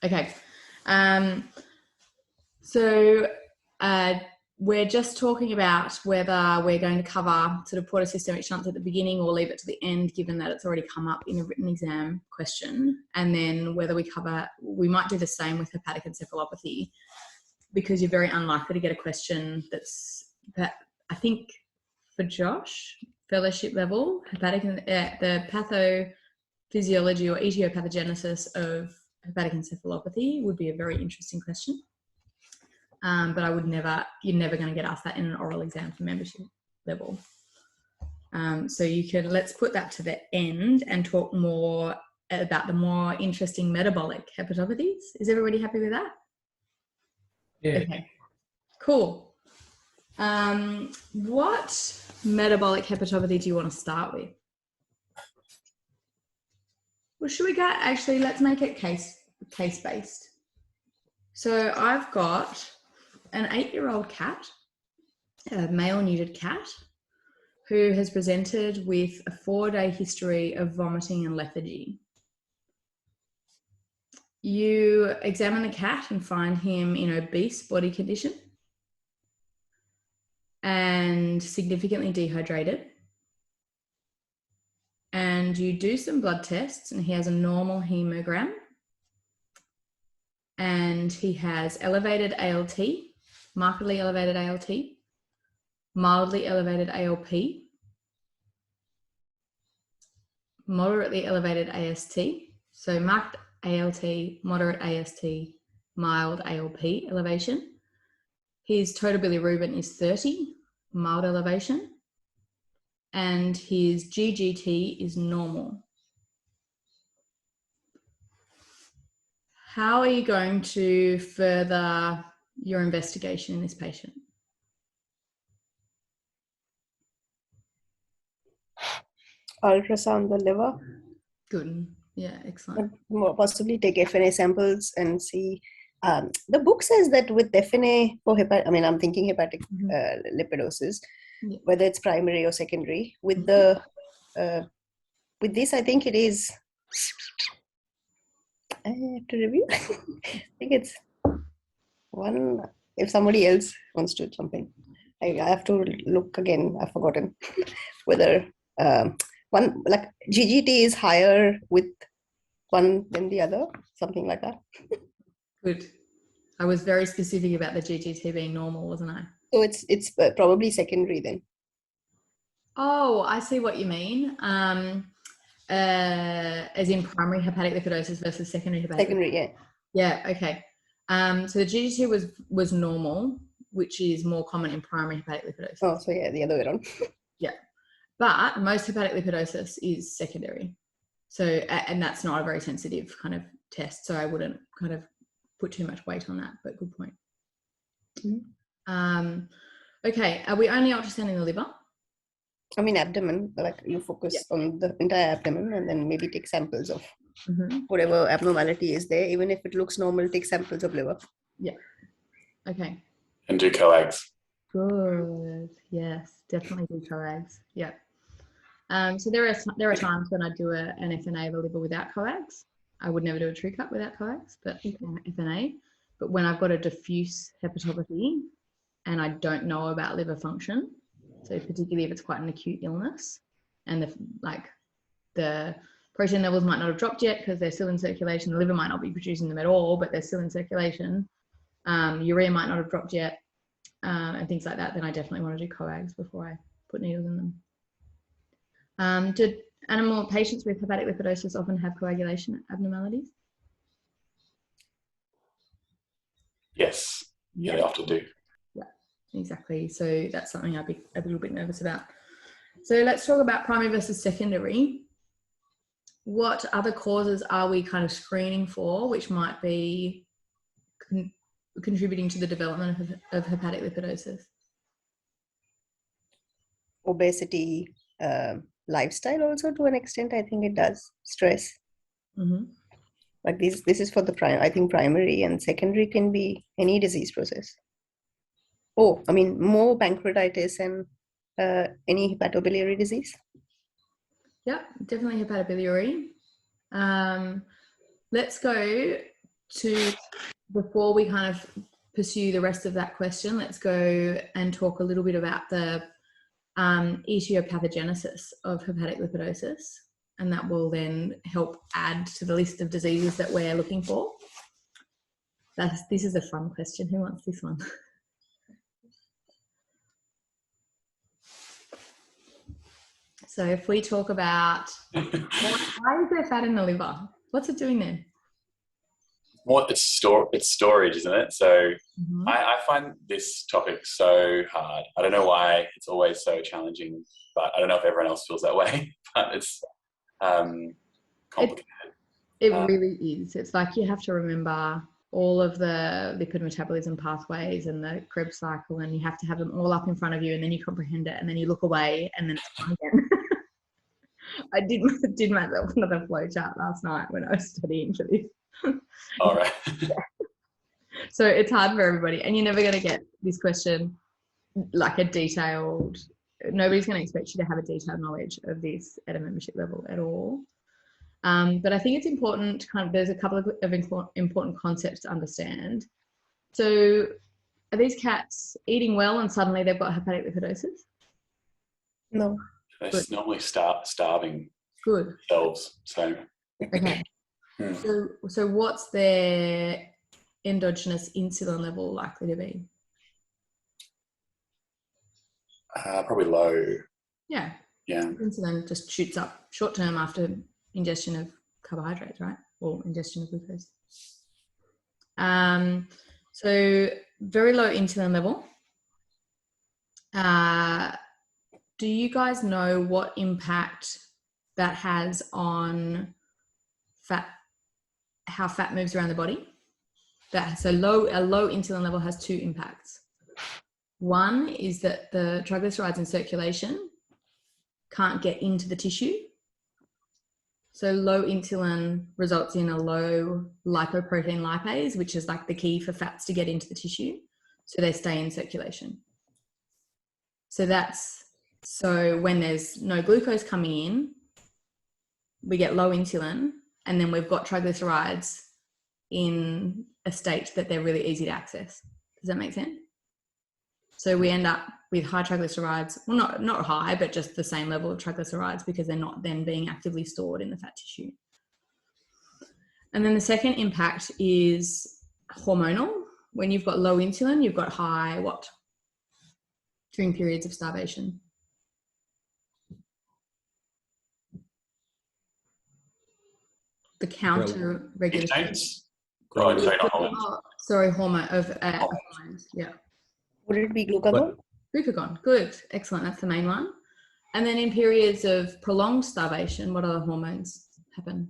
Okay. So we're just talking about whether we're going to cover sort of portosystemic shunts at the beginning or leave it to the end, given that it's already come up in a written exam question. And then whether we might do the same with hepatic encephalopathy, because you're very unlikely to get a question that I think for Josh, fellowship level, the pathophysiology or etiopathogenesis of hepatic encephalopathy would be a very interesting question. But you're never going to get asked that in an oral exam for membership level. So let's put that to the end and talk more about the more interesting metabolic hepatopathies. Is everybody happy with that? Yeah. Okay, cool. What metabolic hepatopathy do you want to start with? Well, should we let's make it case-based. So I've got an 8-year-old cat, a male neutered cat, who has presented with a 4-day history of vomiting and lethargy. You examine the cat and find him in obese body condition and significantly dehydrated. And you do some blood tests and he has a normal hemogram. And he has elevated ALT, markedly elevated ALT, mildly elevated ALP, moderately elevated AST, so marked ALT, moderate AST, mild ALP elevation. His total bilirubin is 30, mild elevation, and his GGT is normal. How are you going to further your investigation in this patient? Ultrasound the liver. Good. Yeah, excellent. Possibly take FNA samples and see. The book says that with FNA for I'm thinking hepatic lipidosis, yeah. Whether it's primary or secondary. With with this, I think it is. I have to review. I think it's one. If somebody else wants to jump in, I have to look again. I've forgotten whether one like GGT is higher with one than the other, something like that. Good. I was very specific about the GGT being normal, wasn't I? So it's probably secondary then. Oh, I see what you mean. As in primary hepatic lipidosis versus secondary hepatic. Secondary, yeah. Yeah. Okay. So the GGT was normal, which is more common in primary hepatic lipidosis. Oh, so yeah, the other way around. Yeah, but most hepatic lipidosis is secondary. So, and that's not a very sensitive kind of test. So I wouldn't kind of put too much weight on that. But good point. Mm-hmm. Okay. Are we only ultrasounding the liver? Abdomen, like you focus on the entire abdomen and then maybe take samples of Mm-hmm. whatever abnormality is there. Even if it looks normal, take samples of liver. Yeah. Okay. And do coags. Good. Yes, definitely do coags. Yeah. So there are times when I do an FNA of a liver without coags. I would never do a true cut without coags, but FNA. But when I've got a diffuse hepatopathy and I don't know about liver function, so particularly if it's quite an acute illness and the protein levels might not have dropped yet because they're still in circulation, the liver might not be producing them at all, but they're still in circulation, urea might not have dropped yet, and things like that, then I definitely want to do coags before I put needles in them. Do animal patients with hepatic lipidosis often have coagulation abnormalities? Yes, yeah, they often do. Yeah, exactly. So that's something I'd be a little bit nervous about. So let's talk about primary versus secondary. What other causes are we kind of screening for which might be contributing to the development of hepatic lipidosis? Obesity, lifestyle also to an extent, I think it does. Stress. Mm-hmm. Like this is for the I think primary, and secondary can be any disease process. More pancreatitis and any hepatobiliary disease. Yeah, definitely hepatobiliary. Let's go before we kind of pursue the rest of that question, let's go and talk a little bit about the etiopathogenesis of hepatic lipidosis, and that will then help add to the list of diseases that we're looking for. This is a fun question. Who wants this one? So if we talk about why is there fat in the liver? What's it doing there? Well, it's storage, isn't it? So I find this topic so hard. I don't know why it's always so challenging, but I don't know if everyone else feels that way, but it's complicated. It really is. It's like you have to remember all of the lipid metabolism pathways and the Krebs cycle, and you have to have them all up in front of you, and then you comprehend it, and then you look away, and then it's fine again. I did myself another flow chart last night when I was studying for this. All right. So it's hard for everybody, and you're never going to get this question like nobody's going to expect you to have a detailed knowledge of this at a membership level at all. But I think it's important, there's a couple of important concepts to understand. So are these cats eating well and suddenly they've got hepatic lipidosis? No. They're normally starving Good. themselves. So okay. So what's their endogenous insulin level likely to be? Probably low. Yeah. Yeah. Insulin just shoots up short term after ingestion of carbohydrates, right? Or ingestion of glucose. So very low insulin level. Do you guys know what impact that has on fat, how fat moves around the body? A low insulin level has two impacts. One is that the triglycerides in circulation can't get into the tissue. So low insulin results in a low lipoprotein lipase, which is like the key for fats to get into the tissue. So they stay in circulation. So when there's no glucose coming in, we get low insulin, and then we've got triglycerides in a state that they're really easy to access. Does that make sense? So we end up with high triglycerides, well, not high, but just the same level of triglycerides because they're not then being actively stored in the fat tissue. And then the second impact is hormonal. When you've got low insulin, you've got high what? During periods of starvation. The counter regulatory. Hormone of hormones. Yeah. Would it be glucagon? Glucagon. Good. Excellent. That's the main one. And then in periods of prolonged starvation, what other hormones happen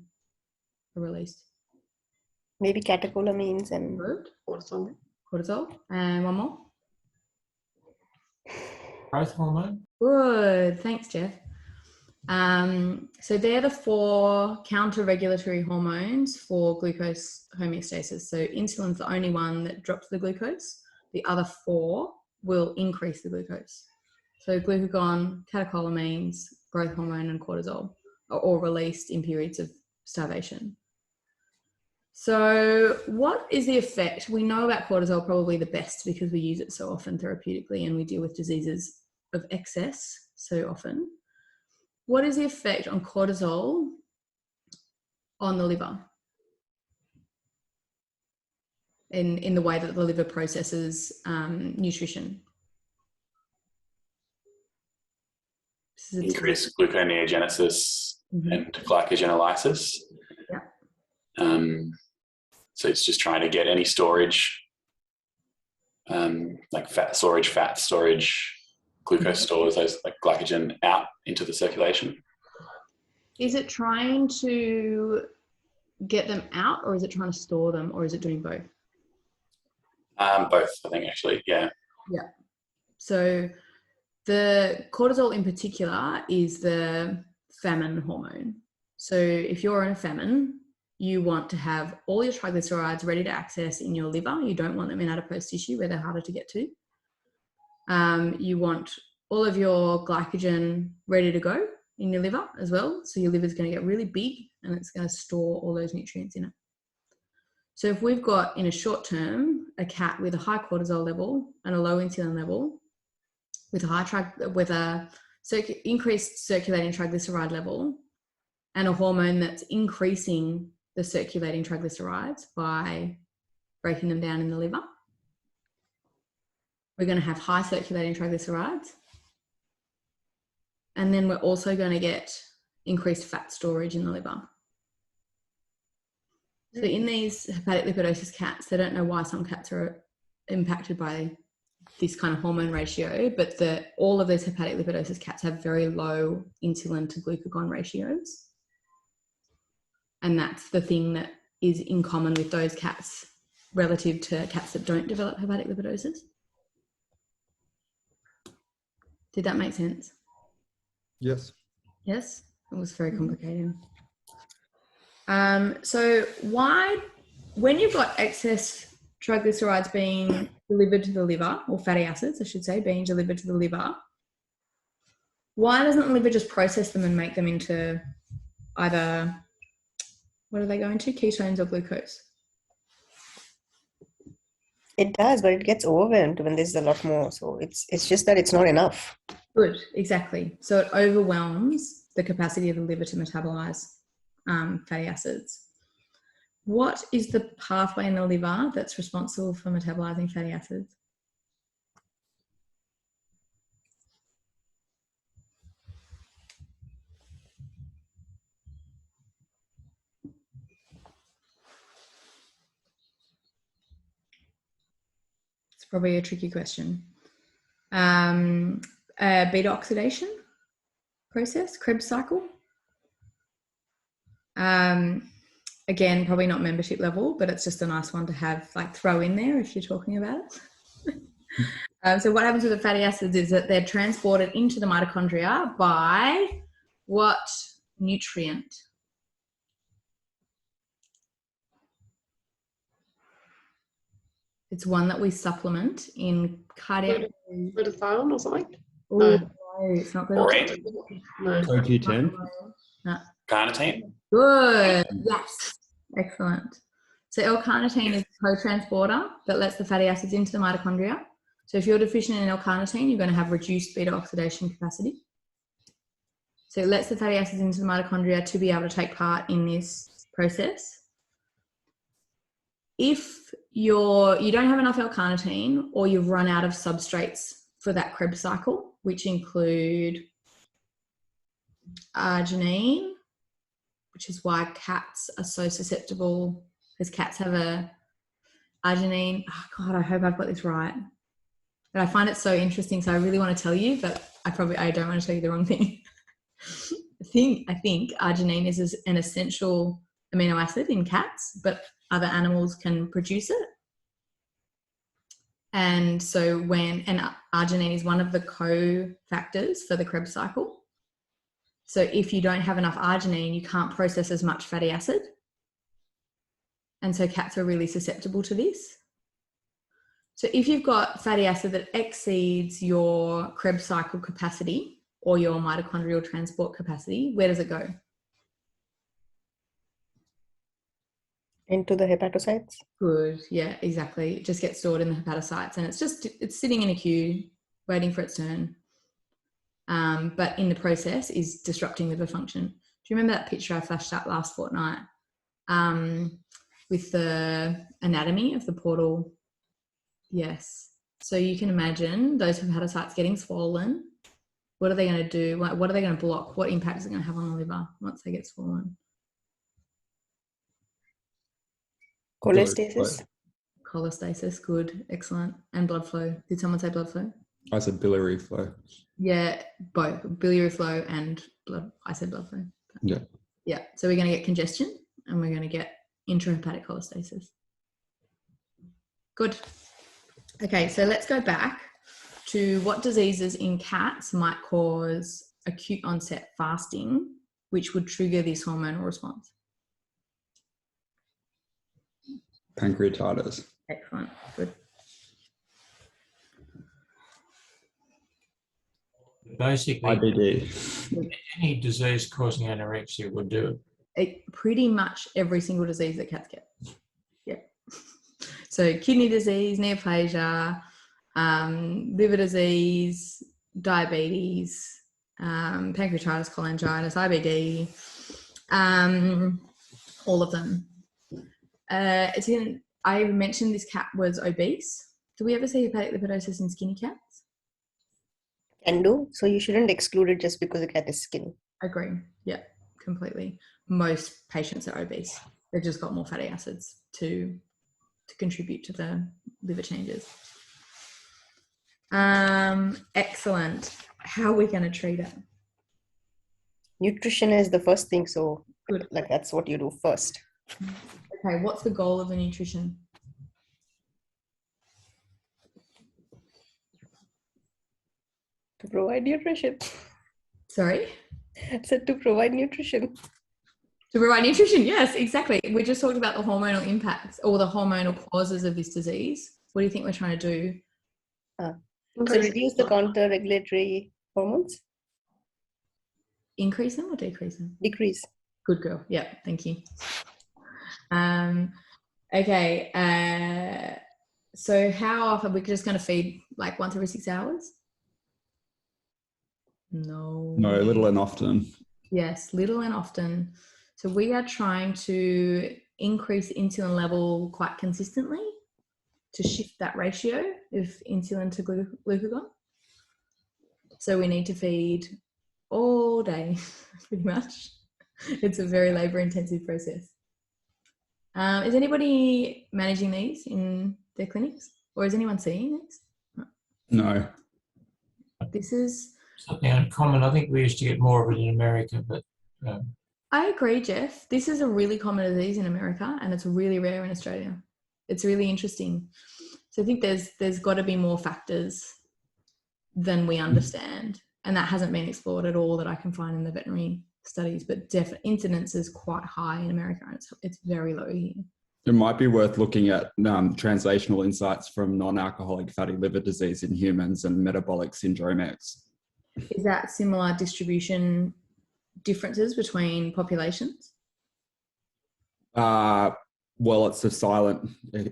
or released? Maybe catecholamines and Good. cortisol. Cortisol. And one more. Growth hormone. Good. Thanks, Jeff. So they're the 4 counter-regulatory hormones for glucose homeostasis. So insulin's the only one that drops the glucose. The other 4 will increase the glucose. So glucagon, catecholamines, growth hormone, and cortisol are all released in periods of starvation. So what is the effect? We know about cortisol probably the best because we use it so often therapeutically and we deal with diseases of excess so often. What is the effect on cortisol on the liver? In the way that the liver processes nutrition? Increased gluconeogenesis and glycogenolysis. Yeah. So it's just trying to get any storage, like fat storage, glucose stores, those like glycogen out into the circulation. Is it trying to get them out, or is it trying to store them, or is it doing both? Both, I think, actually. Yeah. Yeah. So the cortisol in particular is the famine hormone. So if you're in a famine, you want to have all your triglycerides ready to access in your liver. You don't want them in adipose tissue where they're harder to get to. You want all of your glycogen ready to go in your liver as well. So your liver is going to get really big and it's going to store all those nutrients in it. So if we've got in a short term a cat with a high cortisol level and a low insulin level, with a increased circulating triglyceride level, and a hormone that's increasing the circulating triglycerides by breaking them down in the liver, we're going to have high circulating triglycerides. And then we're also going to get increased fat storage in the liver. So in these hepatic lipidosis cats, they don't know why some cats are impacted by this kind of hormone ratio, but all of these hepatic lipidosis cats have very low insulin to glucagon ratios. And that's the thing that is in common with those cats relative to cats that don't develop hepatic lipidosis. Did that make sense? Yes. Yes? It was very complicated. So when you've got excess triglycerides being delivered to the liver, or fatty acids, I should say, being delivered to the liver, why doesn't the liver just process them and make them into either, what are they going to, ketones or glucose? It does, but it gets overwhelmed when there's a lot more. So it's just that it's not enough. Good, exactly. So it overwhelms the capacity of the liver to metabolize fatty acids. What is the pathway in the liver that's responsible for metabolizing fatty acids? It's probably a tricky question. Beta oxidation process, Krebs cycle. Again, probably not membership level, but it's just a nice one to have, like, throw in there if you're talking about it. So what happens with the fatty acids is that they're transported into the mitochondria by what nutrient? It's one that we supplement in cardiac. Glutathione or something? Ooh, No. no, it's not Borate? good. No. CoQ10. No. Carnitine? Good. Yes. Excellent. So L-carnitine is a co-transporter that lets the fatty acids into the mitochondria. So if you're deficient in L-carnitine, you're going to have reduced beta oxidation capacity. So it lets the fatty acids into the mitochondria to be able to take part in this process. If you don't have enough L-carnitine, or you've run out of substrates for that Krebs cycle, which include arginine, which is why cats are so susceptible, because cats have a arginine. Oh God, I hope I've got this right. But I find it so interesting, so I really want to tell you, but I don't want to tell you the wrong thing. I think arginine is an essential amino acid in cats, but other animals can produce it. And so arginine is one of the cofactors for the Krebs cycle. So if you don't have enough arginine, you can't process as much fatty acid. And so cats are really susceptible to this. So if you've got fatty acid that exceeds your Krebs cycle capacity or your mitochondrial transport capacity, where does it go? Into the hepatocytes. Good. Yeah, exactly. It just gets stored in the hepatocytes, and it's sitting in a queue waiting for its turn. But in the process is disrupting liver function. Do you remember that picture I flashed up last fortnight with the anatomy of the portal? Yes. So you can imagine those hepatocytes getting swollen. What are they going to do? What are they going to block? What impact is it going to have on the liver once they get swollen? Cholestasis. Cholestasis, good, excellent. And blood flow. Did someone say blood flow? I said biliary flow. Yeah, both biliary flow and blood. I said blood flow. Yeah. Yeah. So we're going to get congestion and we're going to get intrahepatic cholestasis. Good. Okay, so let's go back to what diseases in cats might cause acute onset fasting, which would trigger this hormonal response. Pancreatitis. Excellent. Good. Basically, IBD. any disease causing anorexia would do it. Pretty much every single disease that cats get. Yeah. So kidney disease, neoplasia, liver disease, diabetes, pancreatitis, cholangitis, IBD, all of them. I mentioned this cat was obese. Do we ever see hepatic lipidosis in skinny cats? Can do. So you shouldn't exclude it just because the cat is skinny. Agree. Yeah, completely. Most patients are obese. They've just got more fatty acids to contribute to the liver changes. Excellent. How are we going to treat it? Nutrition is the first thing. So Good. like that's what you do first. Okay, what's the goal of the nutrition? To provide nutrition. Sorry? I said to provide nutrition. To provide nutrition, yes, exactly. We just talked about the hormonal impacts or the hormonal causes of this disease. What do you think we're trying to do? So reduce the counter-regulatory hormones? Increase them or decrease them? Decrease. Good girl. Yeah, thank you. Okay. So how often we're just going to feed like once every 6 hours? No. No, little and often. Yes, little and often. So we are trying to increase insulin level quite consistently to shift that ratio of insulin to glucagon. So we need to feed all day, pretty much. It's a very labor-intensive process. Is anybody managing these in their clinics? Or is anyone seeing these? No. This is... something uncommon. I think we used to get more of it in America, but... I agree, Jeff. This is a really common disease in America and it's really rare in Australia. It's really interesting. So I think there's got to be more factors than we understand. And that hasn't been explored at all that I can find in the veterinary studies, but incidence is quite high in America and it's very low here. It might be worth looking at translational insights from non-alcoholic fatty liver disease in humans and metabolic syndrome X. Is that similar distribution differences between populations? Well, it's a silent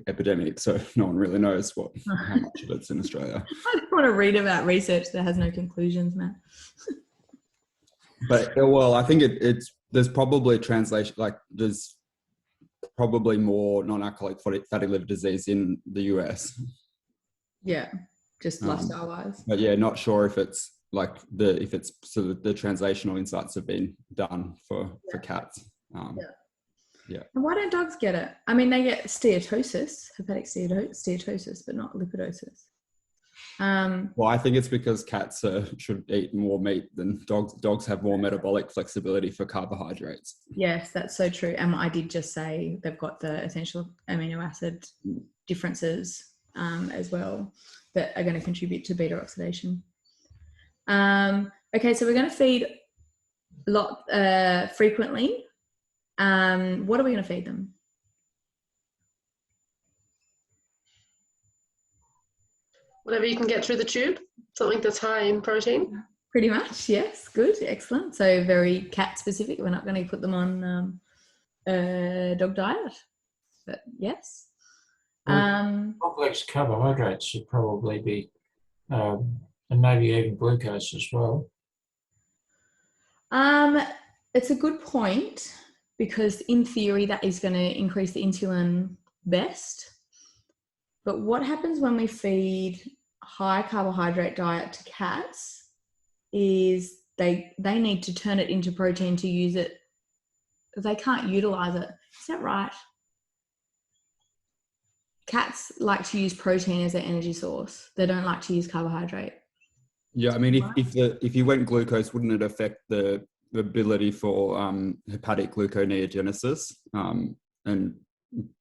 epidemic, so no one really knows how much of it's in Australia. I don't want to read about research that has no conclusions, Matt. But well, I think there's probably translation, like there's probably more non-alcoholic fatty liver disease in the US. Yeah, just lifestyle wise. But yeah, not sure if it's like if it's sort of the translational insights have been done for cats. Yeah. And why don't dogs get it? I mean, they get steatosis, hepatic steatosis, but not lipidosis. Well, I think it's because cats should eat more meat than dogs. Dogs have more metabolic flexibility for carbohydrates. Yes, that's so true. And I did just say they've got the essential amino acid differences as well that are going to contribute to beta oxidation. Okay, so we're going to feed frequently. What are we going to feed them? Whatever you can get through the tube, something that's high in protein. Pretty much, yes. Good, excellent. So very cat specific. We're not going to put them on a dog diet, but yes. Complex carbohydrates should probably be, and maybe even glucose as well. It's a good point because in theory that is going to increase the insulin best. But what happens when we feed high carbohydrate diet to cats is they need to turn it into protein to use it. They can't utilize it. Is that right? Cats like to use protein as their energy source. They don't like to use carbohydrate. Yeah, I mean, if you went glucose, wouldn't it affect the ability for hepatic gluconeogenesis? And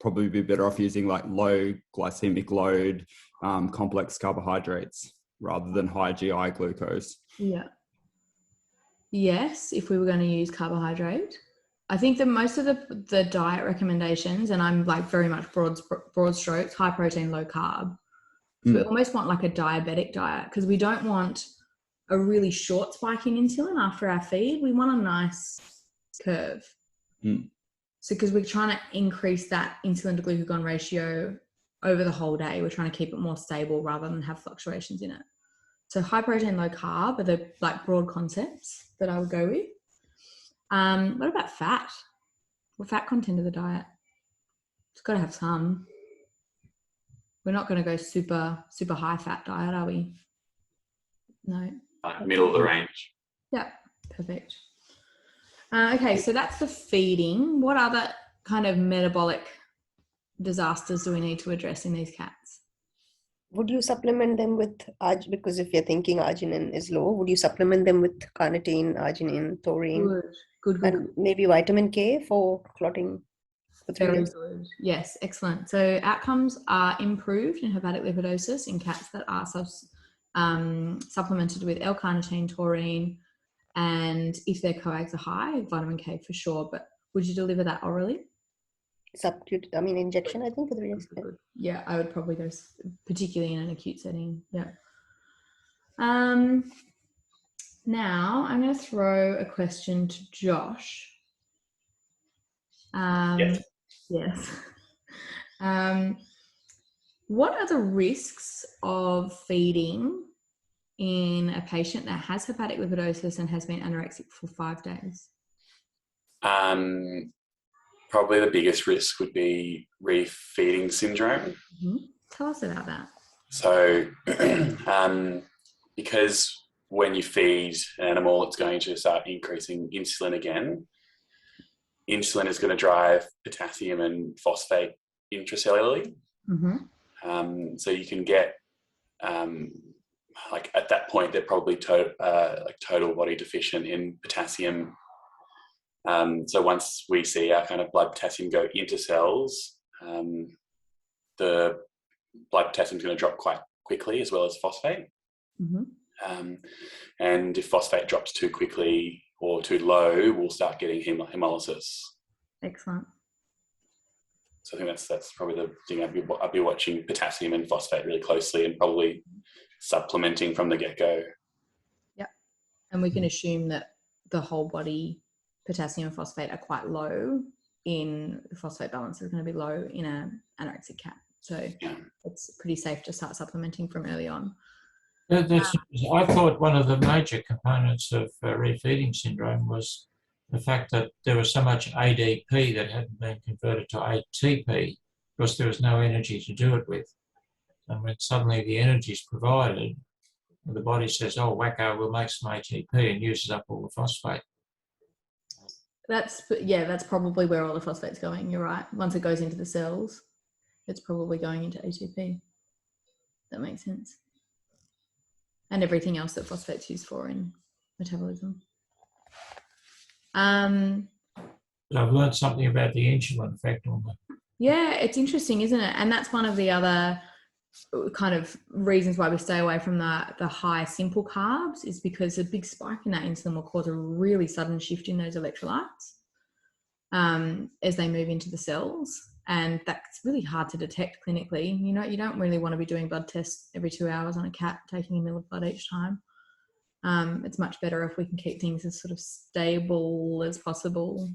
probably be better off using like low glycemic load complex carbohydrates rather than high GI glucose. Yeah. Yes, if we were going to use carbohydrate. I think that most of the diet recommendations, and I'm like very much broad strokes, high protein, low carb. So we almost want like a diabetic diet because we don't want a really short spike in insulin after our feed. We want a nice curve. So because we're trying to increase that insulin to glucagon ratio over the whole day. We're trying to keep it more stable rather than have fluctuations in it. So high protein, low carb are the like broad concepts that I would go with. What about fat? What fat content of the diet? It's got to have some. We're not going to go super, super high fat diet, are we? No. Middle of the range. Yeah, perfect. Okay, so that's the feeding. What other kind of metabolic disasters do we need to address in these cats? Would you supplement them with because if you're thinking arginine is low, would you supplement them with carnitine, arginine, taurine, Good. maybe vitamin K for clotting? For 3 Very days? good. Yes, excellent. So outcomes are improved in hepatic lipidosis in cats that are supplemented with L-carnitine, taurine, and if their coags are high, vitamin K for sure. But would you deliver that orally? Injection, I think, for 3 days. Yeah, I would probably go, particularly in an acute setting. Yeah. Now I'm going to throw a question to Josh. Yes. What are the risks of feeding in a patient that has hepatic lipidosis and has been anorexic for 5 days? Probably the biggest risk would be refeeding syndrome. Mm-hmm. Tell us about that. So, because when you feed an animal, it's going to start increasing insulin again. Insulin is going to drive potassium and phosphate intracellularly. Mm-hmm. So you can get, at that point, they're probably total body deficient in potassium. So once we see our kind of blood potassium go into cells, the blood potassium is going to drop quite quickly, as well as phosphate. Mm-hmm. And if phosphate drops too quickly or too low, we'll start getting hemolysis. Excellent. So I think that's probably the thing. I'd be watching potassium and phosphate really closely and probably supplementing from the get-go. Yep. And we can assume that the whole body potassium and phosphate are quite low the phosphate balance is going to be low in an anorexic cat. So it's pretty safe to start supplementing from early on. I thought one of the major components of refeeding syndrome was the fact that there was so much ADP that hadn't been converted to ATP because there was no energy to do it with. And when suddenly the energy is provided, the body says, oh, wacko, we'll make some ATP, and uses up all the phosphate. That's probably where all the phosphate's going. You're right. Once it goes into the cells, it's probably going into ATP. That makes sense. And everything else that phosphate's used for in metabolism. I've learned something about the insulin effect on that. Yeah, it's interesting, isn't it? And that's one of the other kind of reasons why we stay away from the high simple carbs, is because a big spike in that insulin will cause a really sudden shift in those electrolytes as they move into the cells. And that's really hard to detect clinically. You know, you don't really want to be doing blood tests every 2 hours on a cat, taking a ml of blood each time. It's much better if we can keep things as sort of stable as possible.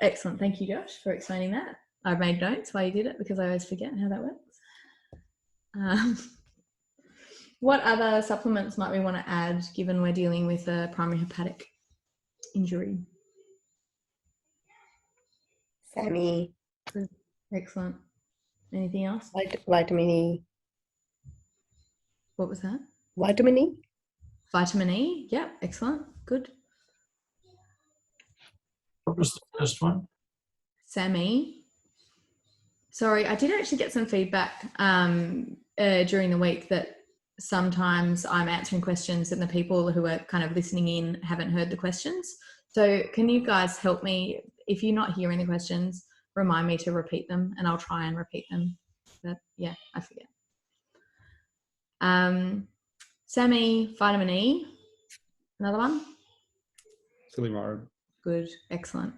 Excellent. Thank you, Josh, for explaining that. I made notes while you did it because I always forget how that works. What other supplements might we want to add given we're dealing with a primary hepatic injury? SAMI. Excellent. Anything else? Vitamin E. What was that? Vitamin E. Vitamin E. Yeah, excellent. Good. What was the first one? SAMI. Sorry, I did actually get some feedback during the week that sometimes I'm answering questions and the people who are kind of listening in haven't heard the questions. So can you guys help me? If you're not hearing the questions, remind me to repeat them and I'll try and repeat them. But yeah, I forget. SAMI, vitamin E. Another one? Silymarin. Good, excellent.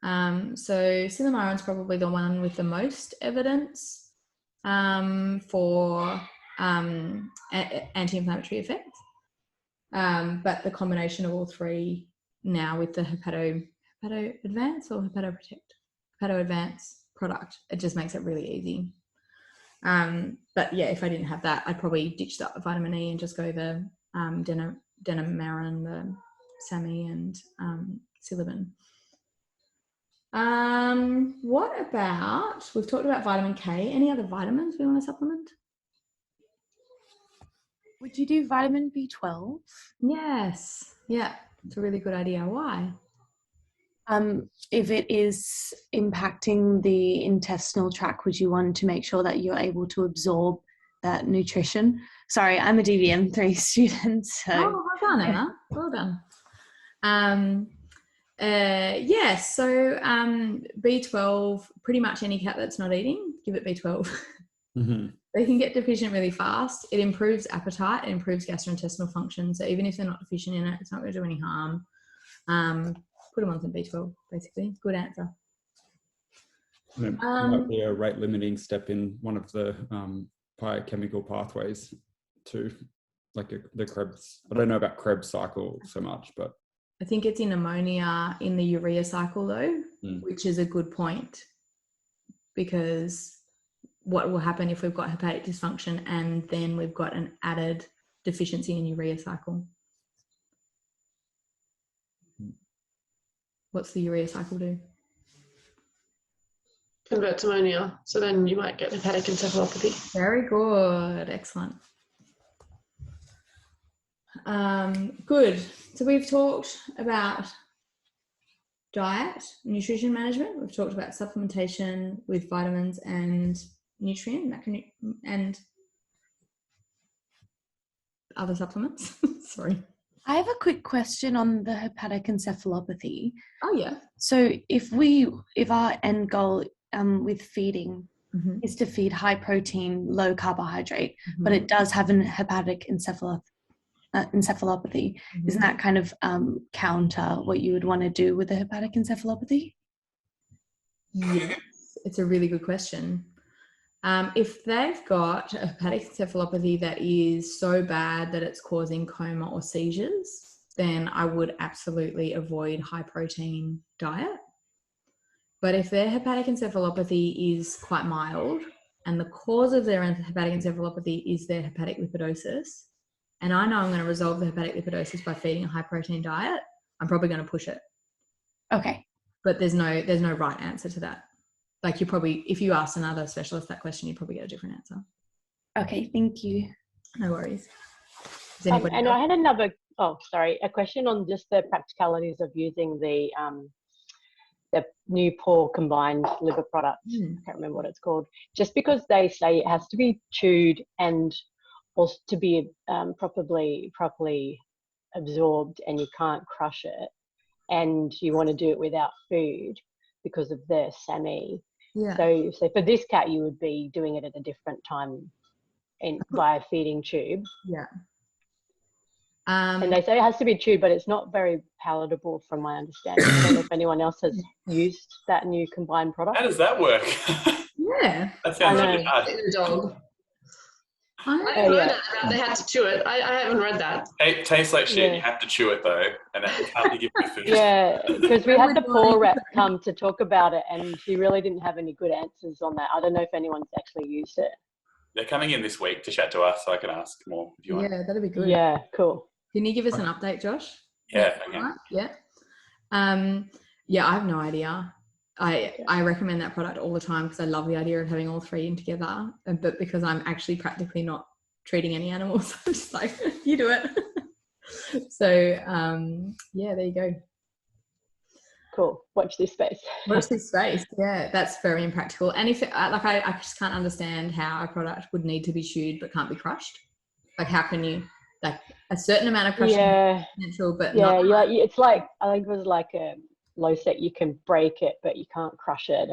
So silymarin is probably the one with the most evidence for anti-inflammatory effects. But the combination of all three now with the hepato advance or hepatoprotect? Hepato Advance product. It just makes it really easy. But yeah, if I didn't have that, I'd probably ditch the vitamin E and just go the Denamarin, the SAMI, and Silibin. What about, we've talked about vitamin K. Any other vitamins we want to supplement? Would you do vitamin B12? Yes. Yeah, it's a really good idea. Why? If it is impacting the intestinal tract, would you want to make sure that you're able to absorb that nutrition? Sorry, I'm a DVM3 student. So. Oh, well done, Emma. Well done. Yes, so B12, pretty much any cat that's not eating, give it B12. Mm-hmm. They can get deficient really fast. It improves appetite, it improves gastrointestinal function. So even if they're not deficient in it, it's not going to do any harm. Put them on some B12, basically. Good answer. It might be a rate limiting step in one of the biochemical pathways to like the Krebs. I don't know about Krebs cycle so much, but I think it's in ammonia in the urea cycle though, which is a good point, because what will happen if we've got hepatic dysfunction and then we've got an added deficiency in urea cycle? What's the urea cycle do? Convert to ammonia. So then you might get hepatic encephalopathy. Very good. Excellent. Good. So we've talked about diet, nutrition management. We've talked about supplementation with vitamins and nutrient and other supplements. Sorry. I have a quick question on the hepatic encephalopathy. Oh yeah. So if our end goal with feeding is to feed high protein, low carbohydrate, but it does have an hepatic encephalopathy, isn't that kind of counter what you would want to do with the hepatic encephalopathy? Yes, it's a really good question. If they've got a hepatic encephalopathy that is so bad that it's causing coma or seizures, then I would absolutely avoid high protein diet. But if their hepatic encephalopathy is quite mild and the cause of their hepatic encephalopathy is their hepatic lipidosis, and I know I'm going to resolve the hepatic lipidosis by feeding a high protein diet, I'm probably going to push it. Okay. But there's no right answer to that. Like you probably, if you asked another specialist that question, you'd probably get a different answer. Okay, thank you. No worries. And I had a question on just the practicalities of using the new poor combined liver product. I can't remember what it's called. Just because they say it has to be chewed and also to be properly absorbed, and you can't crush it, and you want to do it without food because of the SAMI. Yeah. So for this cat, you would be doing it at a different time via feeding tube. Yeah. And they say it has to be chewed, but it's not very palatable from my understanding. I don't know if anyone else has used that new combined product. How does that work? Yeah. That sounds really hard. Dog. I didn't know that they had to chew it. I haven't read that. It tastes like shit. You have to chew it though, and it can't be given food. Yeah, because we had the poor rep come to talk about it, and he really didn't have any good answers on that. I don't know if anyone's actually used it. They're coming in this week to chat to us, so I can ask more if you want. Yeah, that'd be good. Yeah, cool. Can you give us an update, Josh? Yeah, okay. Yeah. Yeah, I have no idea. I recommend that product all the time because I love the idea of having all three in together. But because I'm actually practically not treating any animals, I'm just like, you do it. So, yeah, there you go. Cool. Watch this space. Watch this space. Yeah, that's very impractical. And if I just can't understand how a product would need to be chewed but can't be crushed. Like, how can you, like, a certain amount of crushing potential, but not. It's like, I think it was like a low set. You can break it, but you can't crush it,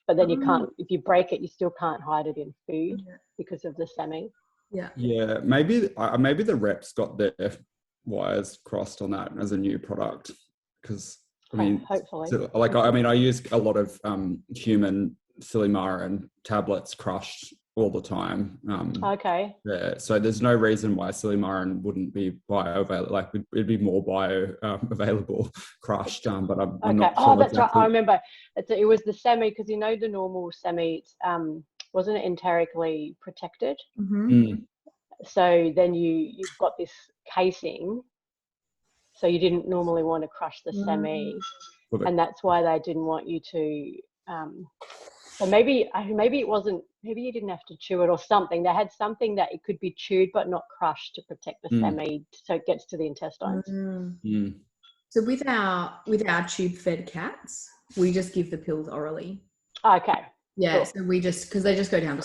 but then you can't. If you break it, you still can't hide it in food because of the SAMI. Yeah. Yeah, maybe the reps got their wires crossed on that as a new product, because I mean, hopefully, I use a lot of human silymarin tablets crushed all the time. Okay. Yeah, so there's no reason why silymarin wouldn't be bioavailable. Like it'd be more available crushed. But I'm not sure. Oh, that's exactly. Right. I remember. It was the semi, because you know the normal semi wasn't it enterically protected. So then you've got this casing. So you didn't normally want to crush the semi, and that's why they didn't want you to. So maybe it wasn't. Maybe you didn't have to chew it or something. They had something that it could be chewed but not crushed to protect the semi, so it gets to the intestines. So with our tube-fed cats, we just give the pills orally. Okay. Yeah. Cool. So we just, because they just go down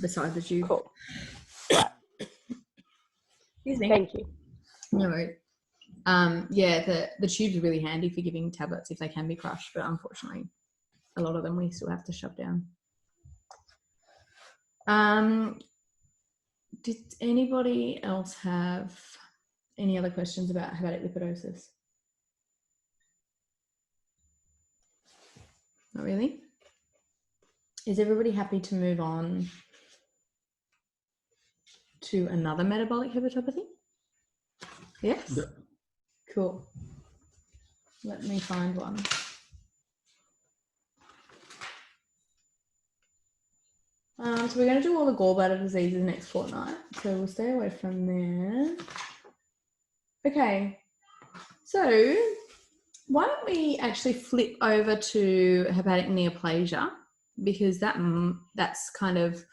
beside the tube. Cool. Excuse me. Thank you. No worries. Yeah, the tubes are really handy for giving tablets if they can be crushed, but unfortunately, a lot of them we still have to shove down. Did anybody else have any other questions about hepatic lipidosis? Not really? Is everybody happy to move on to another metabolic hepatopathy? Yes? Yeah. Cool. Let me find one. So we're going to do all the gallbladder diseases next fortnight. So we'll stay away from there. Okay. So why don't we actually flip over to hepatic neoplasia, because that's kind of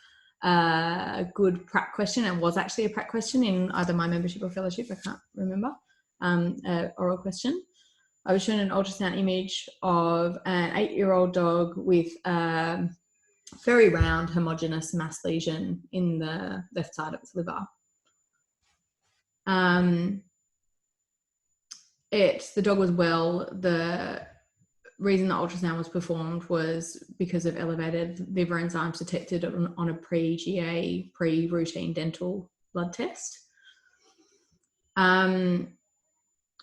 a good prac question. It was actually a prac question in either my membership or fellowship. I can't remember. Oral question. I was shown an ultrasound image of an 8-year-old dog with very round homogeneous mass lesion in the left side of its liver. The dog was well. The reason the ultrasound was performed was because of elevated liver enzymes detected on a pre-GA, pre-routine dental blood test.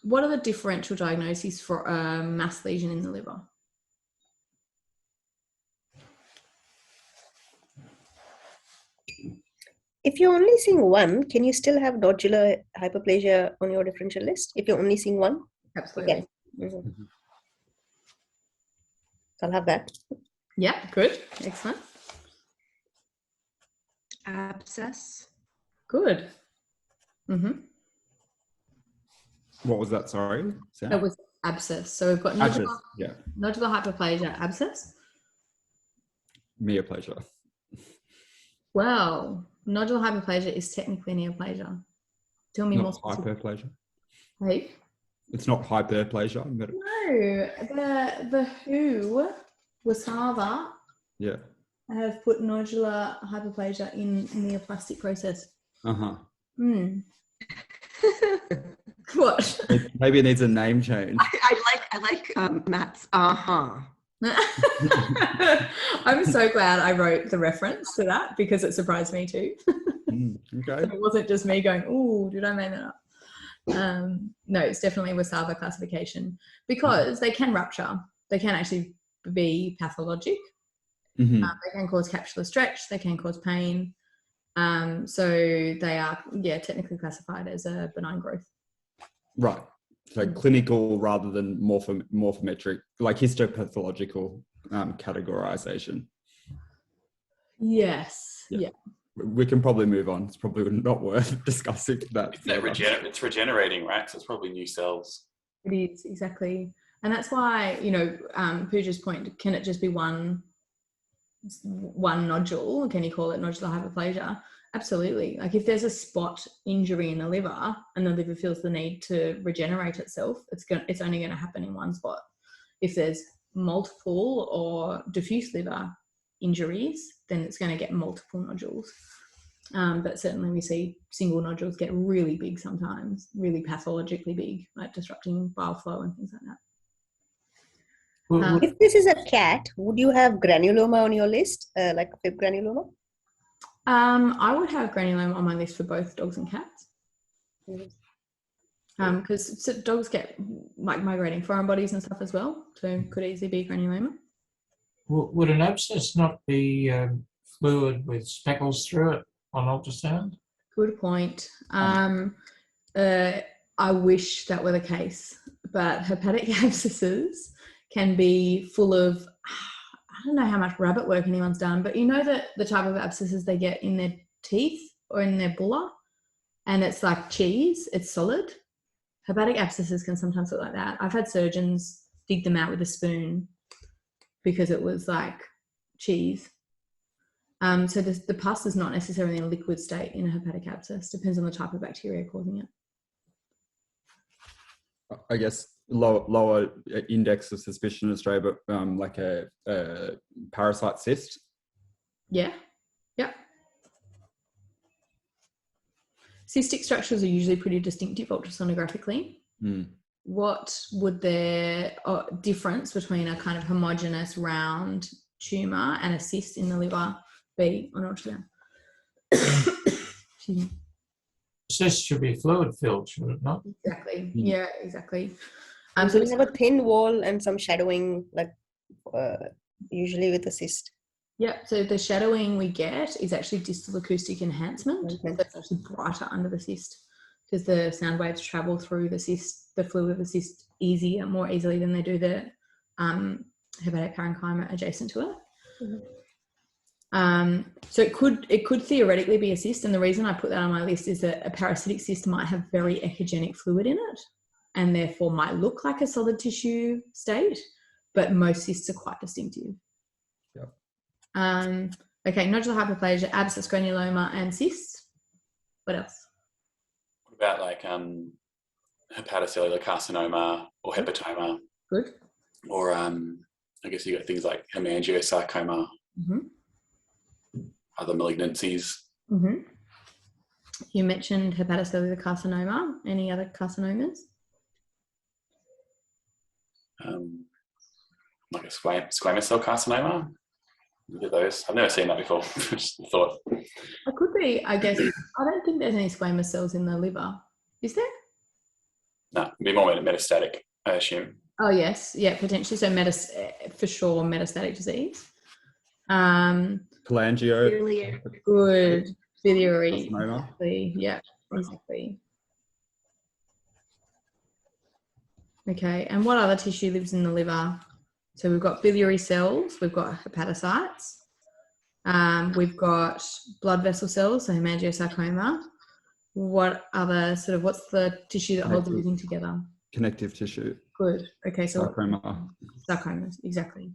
What are the differential diagnoses for a mass lesion in the liver? If you're only seeing one, can you still have nodular hyperplasia on your differential list? If you're only seeing one? Absolutely. So I'll have that. Yeah, good. Excellent. Abscess. Good. What was that? Sorry. That was abscess. So we've got nodular hyperplasia, abscess. Neoplasia. Wow. Nodular hyperplasia is technically neoplasia. Tell me more. Hyperplasia. Hey? It's not hyperplasia. No, the WHO, Wasava, have put nodular hyperplasia in neoplastic process. What? Maybe it needs a name change. I like Matt's I'm so glad I wrote the reference to that, because it surprised me too. Okay. So it wasn't just me going, "Oh, did I make that up?" No, it's definitely Wasava classification, because they can rupture. They can actually be pathologic. They can cause capsular stretch. They can cause pain. So they are, technically classified as a benign growth. Right. So clinical rather than morphometric, like histopathological categorization. Yes. Yeah. We can probably move on. It's probably not worth discussing that. It's regenerating, right? So it's probably new cells. It is, exactly. And that's why, Pooja's point, can it just be one nodule? Can you call it nodular hyperplasia? Absolutely. Like if there's a spot injury in the liver and the liver feels the need to regenerate itself, it's only going to happen in one spot. If there's multiple or diffuse liver injuries, then it's going to get multiple nodules. But certainly we see single nodules get really big sometimes, really pathologically big, like disrupting bile flow and things like that. If this is a cat, would you have granuloma on your list, like fib granuloma? I would have granuloma on my list for both dogs and cats. Because dogs get like migrating foreign bodies and stuff as well, so could easily be granuloma. Would an abscess not be fluid with speckles through it on ultrasound? Good point. I wish that were the case, but hepatic abscesses can be full of, I don't know how much rabbit work anyone's done, but you know that the type of abscesses they get in their teeth or in their bulla, and it's like cheese, it's solid. Hepatic abscesses can sometimes look like that. I've had surgeons dig them out with a spoon because it was like cheese. So the pus is not necessarily in a liquid state in a hepatic abscess. Depends on the type of bacteria causing it. I guess lower index of suspicion in Australia, but like a parasite cyst. Yeah. Yep. Cystic structures are usually pretty distinctive ultrasonographically. What would their difference between a kind of homogeneous round tumour and a cyst in the liver be on ultrasound? Cyst should be fluid filled, should it not? Exactly. Yeah, exactly. So we have a thin wall and some shadowing, like usually with a cyst. Yeah, so the shadowing we get is actually distal acoustic enhancement. So it's actually brighter under the cyst because the sound waves travel through the cyst, the fluid of the cyst, more easily than they do the hepatic parenchyma adjacent to it. So it could theoretically be a cyst, and the reason I put that on my list is that a parasitic cyst might have very echogenic fluid in it and therefore might look like a solid tissue state, but most cysts are quite distinctive. Okay, nodular hyperplasia, abscess, granuloma, and cysts. What else? What about like hepatocellular carcinoma or hepatoma? Good. Or I guess you got things like hemangiosarcoma, other malignancies. You mentioned hepatocellular carcinoma. Any other carcinomas? Like a squamous cell carcinoma. Look at those. I've never seen that before. Just thought. It could be, I guess. I don't think there's any squamous cells in the liver. Is there? No, it'd be more metastatic, I assume. Oh, yes. Yeah, potentially. So for sure, metastatic disease. Cholangio. Good. Biliary. Exactly. Yeah, exactly. Okay, and what other tissue lives in the liver? So we've got biliary cells, we've got hepatocytes, we've got blood vessel cells, so hemangiosarcoma. What other what's the tissue that holds everything together? Connective tissue. Good. Okay, so sarcoma. Sarcomas, exactly.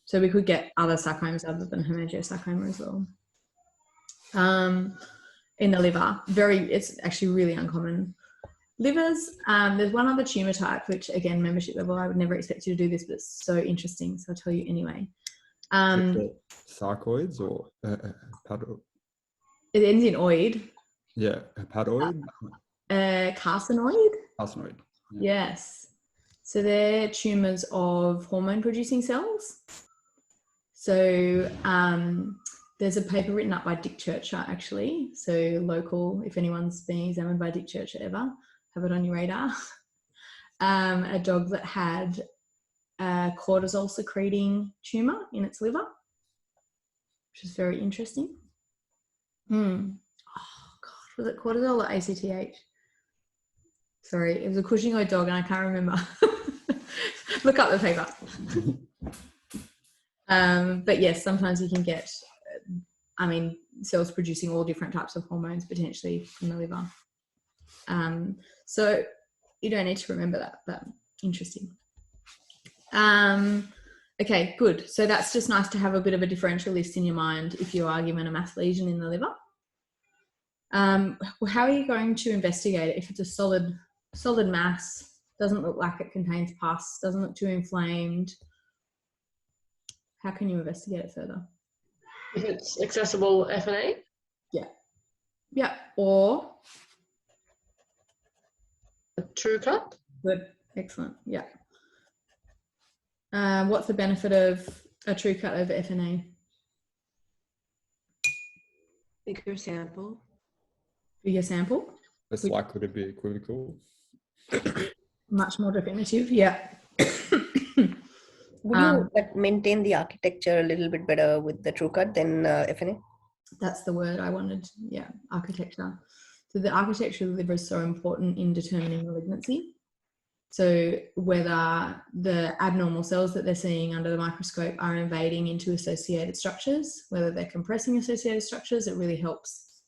So we could get other sarcomas other than hemangiosarcoma as well. In the liver, it's actually really uncommon. Livers, there's one other tumour type, which again, membership level, I would never expect you to do this, but it's so interesting, so I'll tell you anyway. Sarcoids or hepatoid? It ends in oid. Yeah, hepatoid? Carcinoid? Carcinoid. Yeah. Yes. So they're tumours of hormone-producing cells. So there's a paper written up by Dick Churcher, actually. So local, if anyone's being examined by Dick Churcher ever, have it on your radar. A dog that had a cortisol secreting tumour in its liver, which is very interesting. Oh, God, was it cortisol or ACTH? Sorry, it was a Cushingoid dog and I can't remember. Look up the paper. But yes, sometimes you can get, cells producing all different types of hormones potentially from the liver. So you don't need to remember that, but interesting. Okay, good. So that's just nice to have a bit of a differential list in your mind if you are given a mass lesion in the liver. How are you going to investigate it? If it's a solid mass, doesn't look like it contains pus, doesn't look too inflamed, how can you investigate it further? If it's accessible FNA? Yeah, or a true cut? Good, excellent, yeah. What's the benefit of a true cut over FNA? Bigger sample. Bigger sample? Less likely to be equivocal. Much more definitive, yeah. Would you maintain the architecture a little bit better with the true cut than FNA? That's the word I wanted. Yeah, architecture. So the architecture of the liver is so important in determining malignancy. So whether the abnormal cells that they're seeing under the microscope are invading into associated structures, whether they're compressing associated structures, it really helps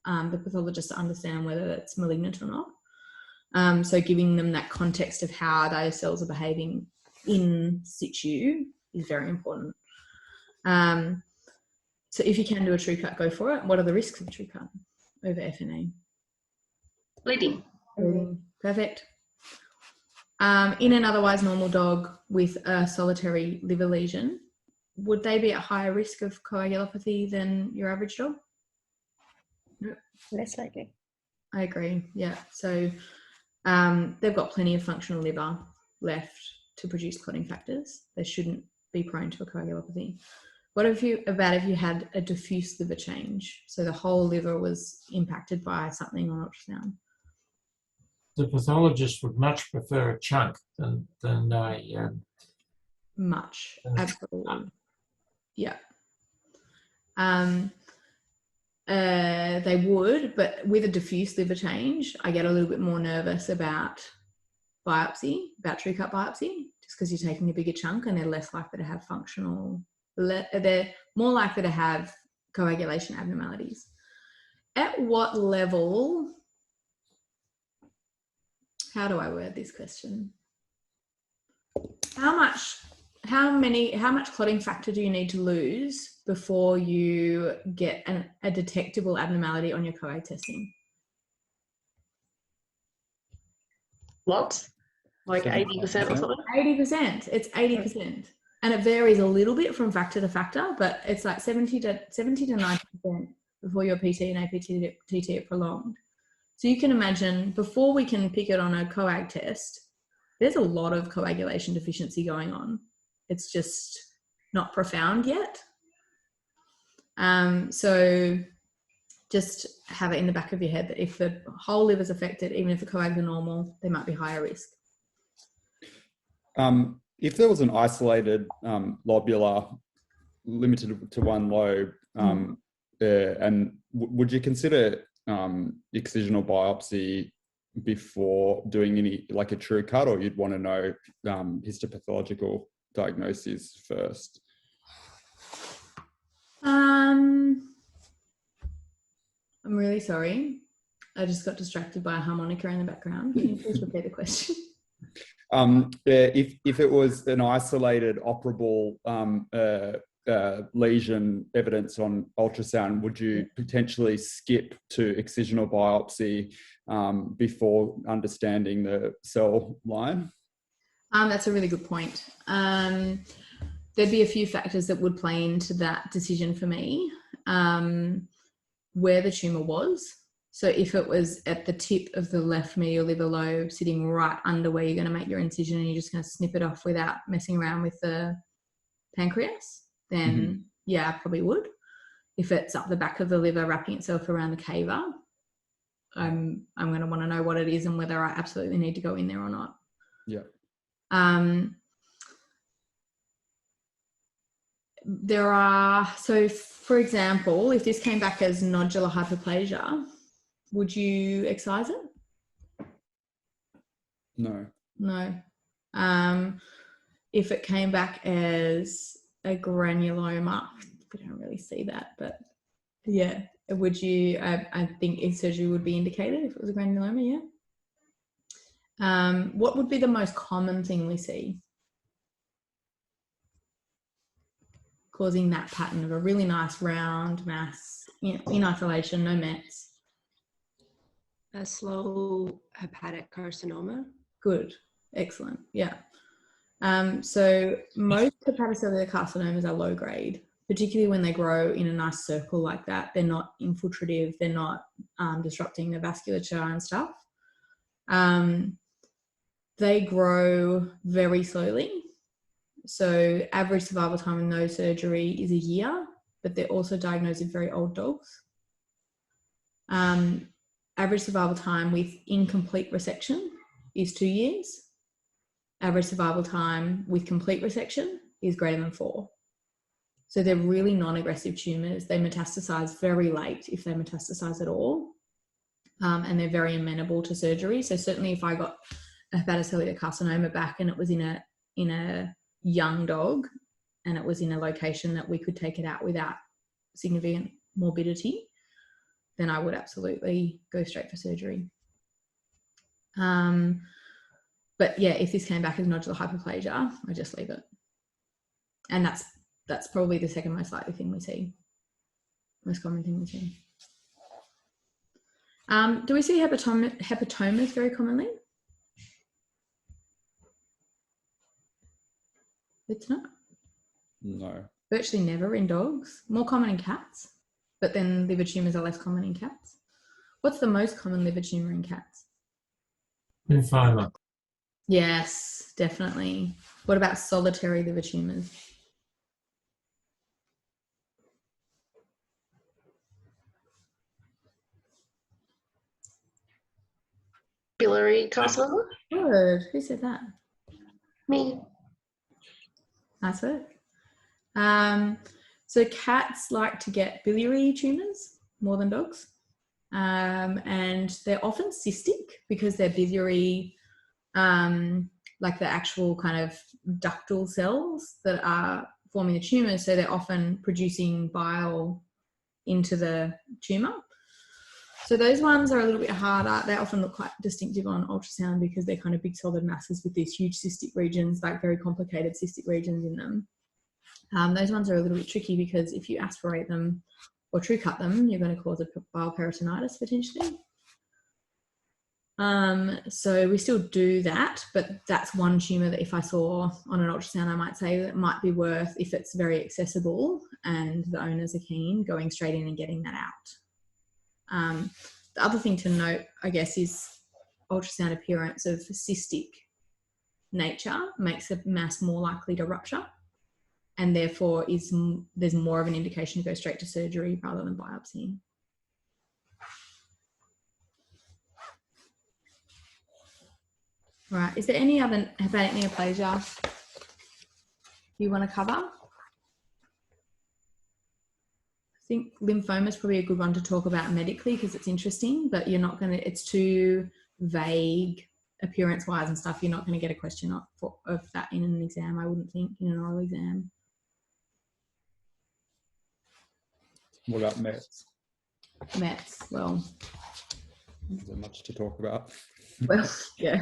the pathologist to understand whether that's malignant or not. So giving them that context of how those cells are behaving in situ is very important. So if you can do a true cut, go for it. What are the risks of a true cut over FNA? Bleeding. Perfect. In an otherwise normal dog with a solitary liver lesion, would they be at higher risk of coagulopathy than your average dog? No. Less likely. I agree. Yeah. So they've got plenty of functional liver left to produce clotting factors. They shouldn't be prone to a coagulopathy. What if you had a diffuse liver change? So the whole liver was impacted by something on ultrasound. The pathologist would much prefer a chunk than a much, absolutely. Yeah. They would, but with a diffuse liver change, I get a little bit more nervous about biopsy, about true cut biopsy, just because you're taking a bigger chunk and they're less likely to have they're more likely to have coagulation abnormalities. At what level, how do I word this question? How much clotting factor do you need to lose before you get a detectable abnormality on your coag testing? Lots? Like 80% or something? 80%. It's 80%. And it varies a little bit from factor to factor, but it's like 70 to 90% before your PT and APTT are prolonged. So you can imagine, before we can pick it on a coag test, there's a lot of coagulation deficiency going on. It's just not profound yet. So just have it in the back of your head that if the whole liver is affected, even if the coags are normal, they might be higher risk. If there was an isolated lobular limited to one lobe, and would you consider excisional biopsy before doing any, like a true cut, or you'd want to know histopathological diagnosis first? I'm really sorry. I just got distracted by a harmonica in the background. Can you please repeat the question? If it was an isolated operable lesion evidence on ultrasound, would you potentially skip to excisional biopsy before understanding the cell line? That's a really good point. There'd be a few factors that would play into that decision for me. Where the tumour was. So if it was at the tip of the left medial liver lobe, sitting right under where you're going to make your incision and you're just going to snip it off without messing around with the pancreas, then yeah, I probably would. If it's up the back of the liver wrapping itself around the cava, I'm going to want to know what it is and whether I absolutely need to go in there or not. Yeah. There are, so for example, if this came back as nodular hyperplasia, would you excise it? No. No. If it came back as a granuloma, we don't really see that, but yeah, would you, I think surgery would be indicated if it was a granuloma, yeah. What would be the most common thing we see causing that pattern of a really nice round mass, in isolation, no mets? A slow hepatic carcinoma. Good. Excellent. Yeah. So most hepatocellular carcinomas are low grade, particularly when they grow in a nice circle like that. They're not infiltrative. They're not disrupting the vasculature and stuff. They grow very slowly. So average survival time with no surgery is a year, but they're also diagnosed in very old dogs. Average survival time with incomplete resection is 2 years. Average survival time with complete resection is greater than 4. So they're really non-aggressive tumours. They metastasize very late, if they metastasize at all, and they're very amenable to surgery. So certainly if I got a hepatocellular carcinoma back and it was in a young dog and it was in a location that we could take it out without significant morbidity, then I would absolutely go straight for surgery. But yeah, if this came back as nodular hyperplasia, I just leave it. And that's probably the second most likely thing we see, most common thing we see. Do we see hepatomas very commonly? It's not. No. Virtually never in dogs. More common in cats, but then liver tumours are less common in cats. What's the most common liver tumour in cats? Lymphoma. Yes, definitely. What about solitary liver tumours? Biliary carcinoma? Good. Who said that? Me. Nice work. So cats like to get biliary tumours more than dogs. And they're often cystic because they're biliary, like the actual kind of ductal cells that are forming the tumour. So they're often producing bile into the tumour. So those ones are a little bit harder. They often look quite distinctive on ultrasound because they're kind of big solid masses with these huge cystic regions, like very complicated cystic regions in them. Those ones are a little bit tricky because if you aspirate them or true cut them, you're going to cause a bile peritonitis potentially. So we still do that, but that's one tumour that if I saw on an ultrasound, I might say that might be worth, if it's very accessible and the owners are keen, going straight in and getting that out. The other thing to note, I guess, is ultrasound appearance of cystic nature makes a mass more likely to rupture, and therefore there's more of an indication to go straight to surgery rather than biopsy. Right, is there any other hepatic neoplasia you want to cover? I think lymphoma is probably a good one to talk about medically because it's interesting, but you're not going to, it's too vague appearance-wise and stuff. You're not going to get a question of that in an exam, I wouldn't think, in an oral exam. What about Mets? Mets, well. Is there much to talk about? Well, yeah.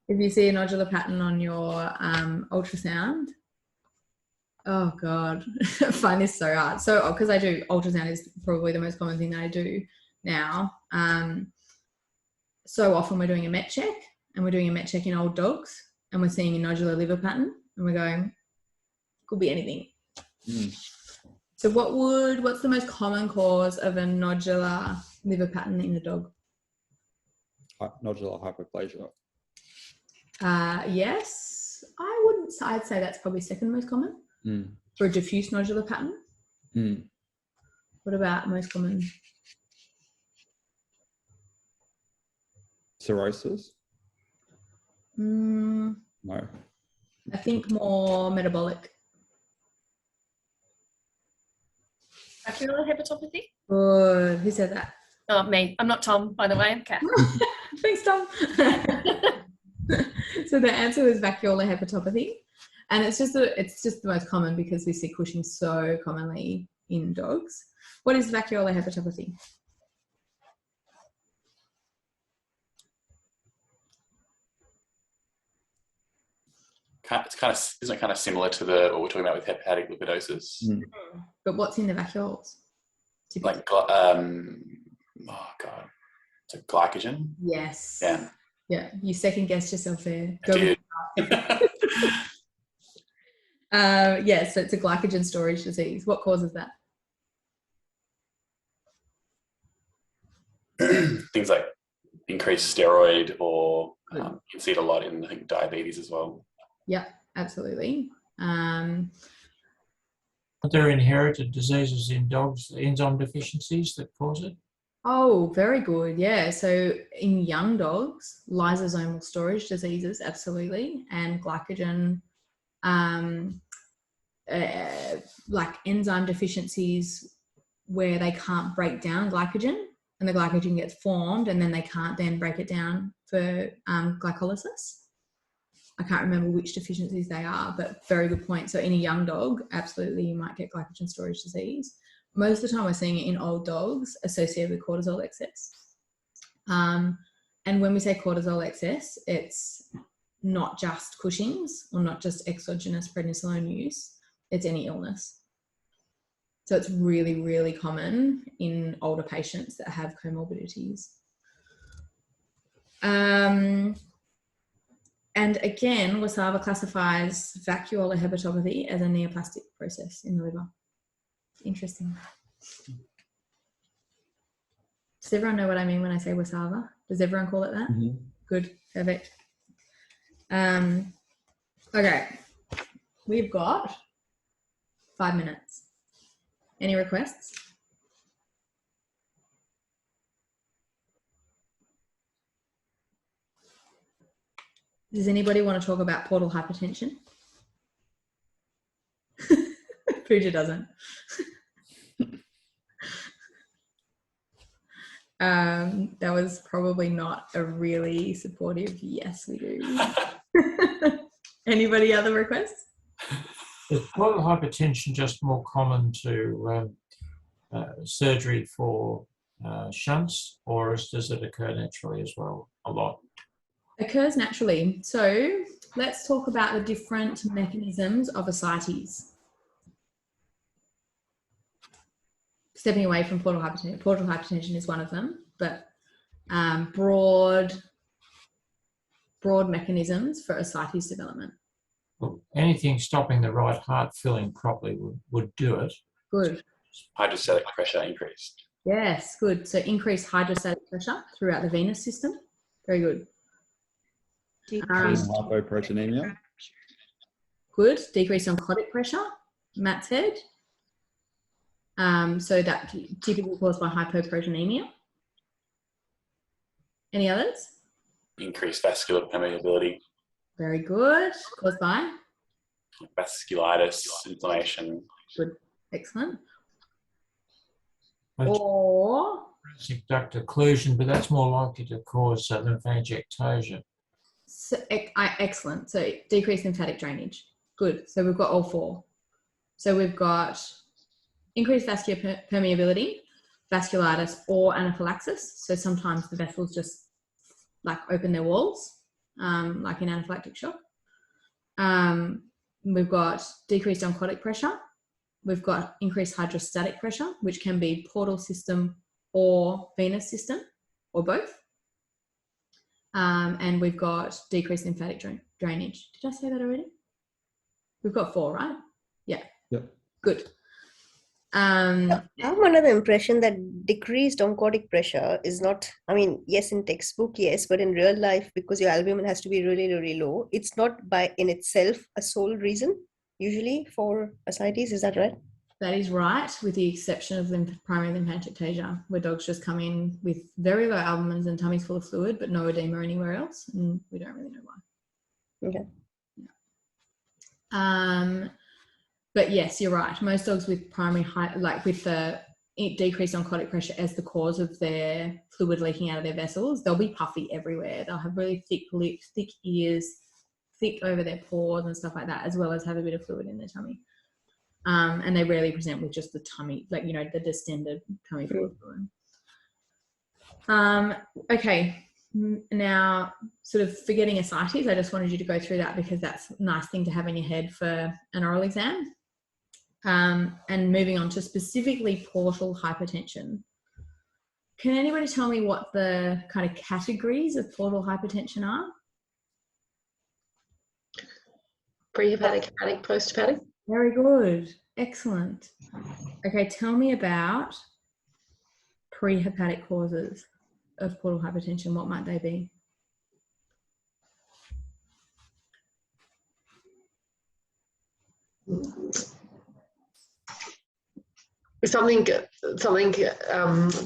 If you see a nodular pattern on your ultrasound, oh God, I find this so hard. So, because I do, ultrasound is probably the most common thing that I do now. So often we're doing a Met check, and we're doing a Met check in old dogs, and we're seeing a nodular liver pattern, and we're going, could be anything. So what's the most common cause of a nodular liver pattern in a dog? Nodular hyperplasia. Yes, I'd say that's probably second most common. For a diffuse nodular pattern. What about most common? Cirrhosis? No. I think more metabolic. Vascular hepatopathy? Good. Who said that? Oh, me. I'm not Tom, by the way. I'm Kat. Thanks, Tom. So the answer was vascular hepatopathy. And it's just the most common because we see Cushing so commonly in dogs. What is vascular hepatopathy? Isn't it kind of similar to what we're talking about with hepatic lipidosis? But what's in the vacuoles? Like, oh God, it's a glycogen? Yes. Yeah. Yeah, you second guessed yourself there. I did. Yeah, so it's a glycogen storage disease. What causes that? Things like increased steroid, or you can see it a lot in, I think, diabetes as well. Yeah, absolutely. Are there inherited diseases in dogs, enzyme deficiencies that cause it? Oh, very good. Yeah. So in young dogs, lysosomal storage diseases, absolutely, and glycogen like enzyme deficiencies where they can't break down glycogen, and the glycogen gets formed and then they can't then break it down for glycolysis. I can't remember which deficiencies they are, but very good point. So in a young dog, absolutely you might get glycogen storage disease. Most of the time we're seeing it in old dogs associated with cortisol excess. And when we say cortisol excess, it's not just Cushing's or not just exogenous prednisolone use, it's any illness. So it's really, really common in older patients that have comorbidities. And again, Wasava classifies vascular hepatopathy as a neoplastic process in the liver. Interesting. Does everyone know what I mean when I say Wasava? Does everyone call it that? Mm-hmm. Good, perfect. Okay, we've got 5 minutes. Any requests? Does anybody want to talk about portal hypertension? Pooja doesn't. That was probably not a really supportive yes, we do. Anybody other requests? Is portal hypertension just more common to surgery for shunts, or does it occur naturally as well a lot? Occurs naturally. So let's talk about the different mechanisms of ascites. Stepping away from portal hypertension. Portal hypertension is one of them, but broad mechanisms for ascites development. Well, anything stopping the right heart filling properly would do it. Good. Hydrostatic pressure increased. Yes, good. So increased hydrostatic pressure throughout the venous system. Very good. Hypoproteinemia. Good. Decreased oncotic pressure. Matt said. So that typically caused by hypoproteinemia. Any others? Increased vascular permeability. Very good. Caused by? Vasculitis, inflammation. Good. Excellent. Or duct occlusion, but that's more likely to cause lymphangiectasia. So, excellent. So decreased lymphatic drainage. Good. So we've got all four. So we've got increased vascular permeability, vasculitis, or anaphylaxis. So sometimes the vessels just like open their walls, like in anaphylactic shock. We've got decreased oncotic pressure. We've got increased hydrostatic pressure, which can be portal system or venous system, or both. And we've got decreased lymphatic drainage. Did I say that already? We've got four, right? Yeah. Yep. Good. I'm under the impression that decreased oncotic pressure is not, I mean, yes, in textbook, yes, but in real life, because your albumin has to be really, really low, it's not by in itself a sole reason, usually, for ascites. Is that right? That is right, with the exception of primary lymphangiectasia, where dogs just come in with very low albumins and tummies full of fluid, but no edema anywhere else, and we don't really know why. Okay. Yeah. But yes, you're right. Most dogs with primary with the decreased oncotic pressure as the cause of their fluid leaking out of their vessels, they'll be puffy everywhere. They'll have really thick lips, thick ears, thick over their paws and stuff like that, as well as have a bit of fluid in their tummy. And they rarely present with just the tummy, like, you know, the distended tummy full of fluid. Okay. Now, sort of forgetting ascites, I just wanted you to go through that because that's a nice thing to have in your head for an oral exam. And moving on to specifically portal hypertension. Can anybody tell me what the kind of categories of portal hypertension are? Pre-hepatic, hepatic, post-hepatic. Very good. Excellent. Okay, tell me about pre-hepatic causes of portal hypertension. What might they be? Something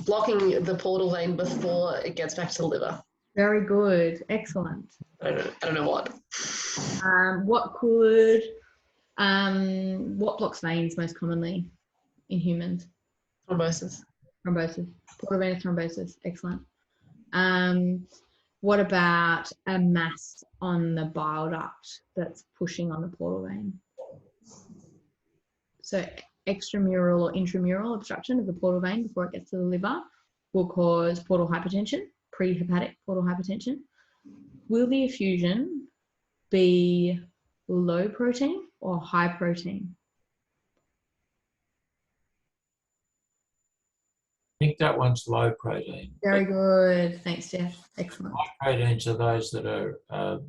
blocking the portal vein before it gets back to the liver. Very good. Excellent. I don't know what. What could What blocks veins most commonly in humans? Thrombosis. Portovenous thrombosis. Excellent. What about a mass on the bile duct that's pushing on the portal vein? So extramural or intramural obstruction of the portal vein before it gets to the liver will cause portal hypertension, pre-hepatic portal hypertension. Will the effusion be low protein or high protein? I think that one's low protein. Very good. Thanks, Jeff. Excellent. High proteins are those that are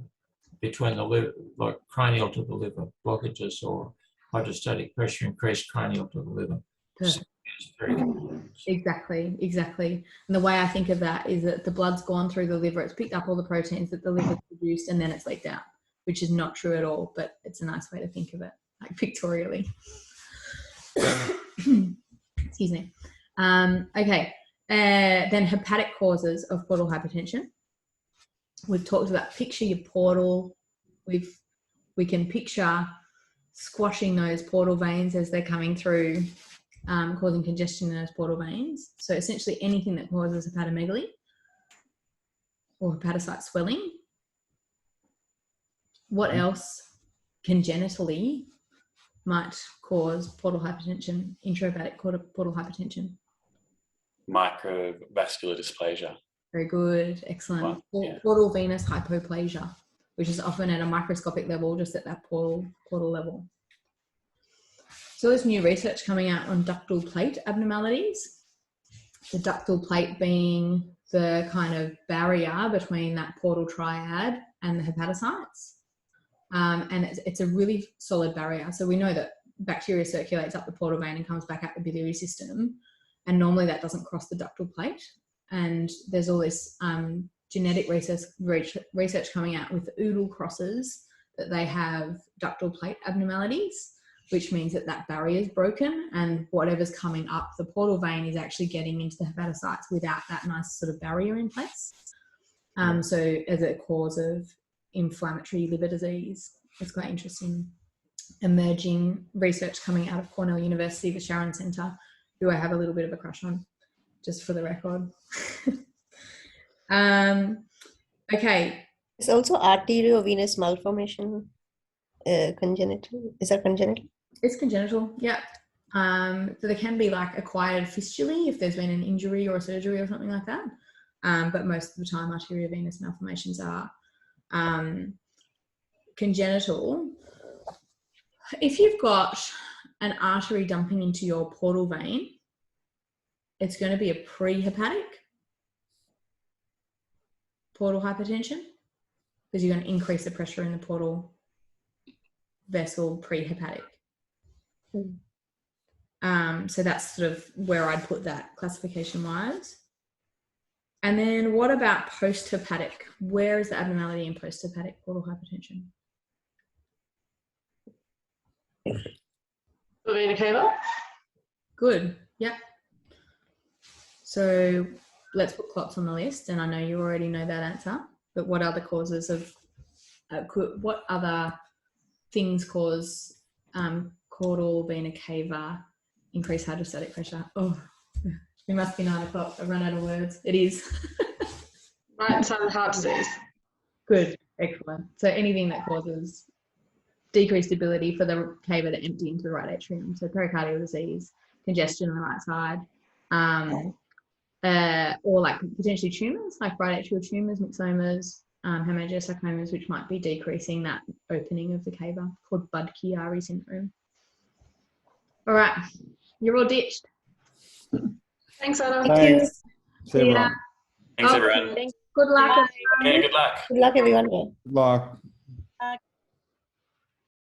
between the liver, like cranial to the liver, blockages or hydrostatic pressure increased cranial to the liver. Perfect. It's very good. Exactly. And the way I think of that is that the blood's gone through the liver, it's picked up all the proteins that the liver's produced, and then it's leaked out, which is not true at all, but it's a nice way to think of it, like pictorially. Excuse me. Okay. Then hepatic causes of portal hypertension. We've talked about picture your portal. We can picture squashing those portal veins as they're coming through, causing congestion in those portal veins. So essentially anything that causes hepatomegaly or hepatocyte swelling. What else congenitally might cause portal hypertension, intrahepatic portal hypertension? Microvascular dysplasia. Very good. Excellent. Yeah. Portal venous hypoplasia, which is often at a microscopic level, just at that portal level. So there's new research coming out on ductal plate abnormalities. The ductal plate being the kind of barrier between that portal triad and the hepatocytes. And it's a really solid barrier. So we know that bacteria circulates up the portal vein and comes back out the biliary system. And normally that doesn't cross the ductal plate. And there's all this genetic research coming out with oodle crosses that they have ductal plate abnormalities, which means that that barrier is broken and whatever's coming up the portal vein is actually getting into the hepatocytes without that nice sort of barrier in place. So as a cause of inflammatory liver disease, it's quite interesting. Emerging research coming out of Cornell University, the Sharon Center, who I have a little bit of a crush on, just for the record. Okay. It's also arteriovenous malformation congenital. Is that congenital? It's congenital, yeah. So there can be like acquired fistulae if there's been an injury or a surgery or something like that. But most of the time arteriovenous malformations are congenital. If you've got an artery dumping into your portal vein, it's going to be a pre-hepatic portal hypertension because you're going to increase the pressure in the portal vessel pre-hepatic. So that's sort of where I'd put that classification-wise. And then what about post-hepatic? Where is the abnormality in post-hepatic portal hypertension? Vena cava. Good. Yep. So let's put clots on the list, and I know you already know that answer. But what other causes of what other things cause caudal vena cava, increased hydrostatic pressure? Oh, it must be 9 o'clock. I've run out of words. It is. Right-hand heart disease. Good. Excellent. So anything that causes decreased ability for the cava to empty into the right atrium. So pericardial disease, congestion on the right side, or like potentially tumours, like right atrial tumours, myxomas, hemangiosarcomas, which might be decreasing that opening of the cava, called Budd-Chiari syndrome. All right, you're all ditched. Thanks, Anna. Thank you. See you. Thanks, everyone. Good luck. Yeah, good luck. Good luck, everyone. Good luck.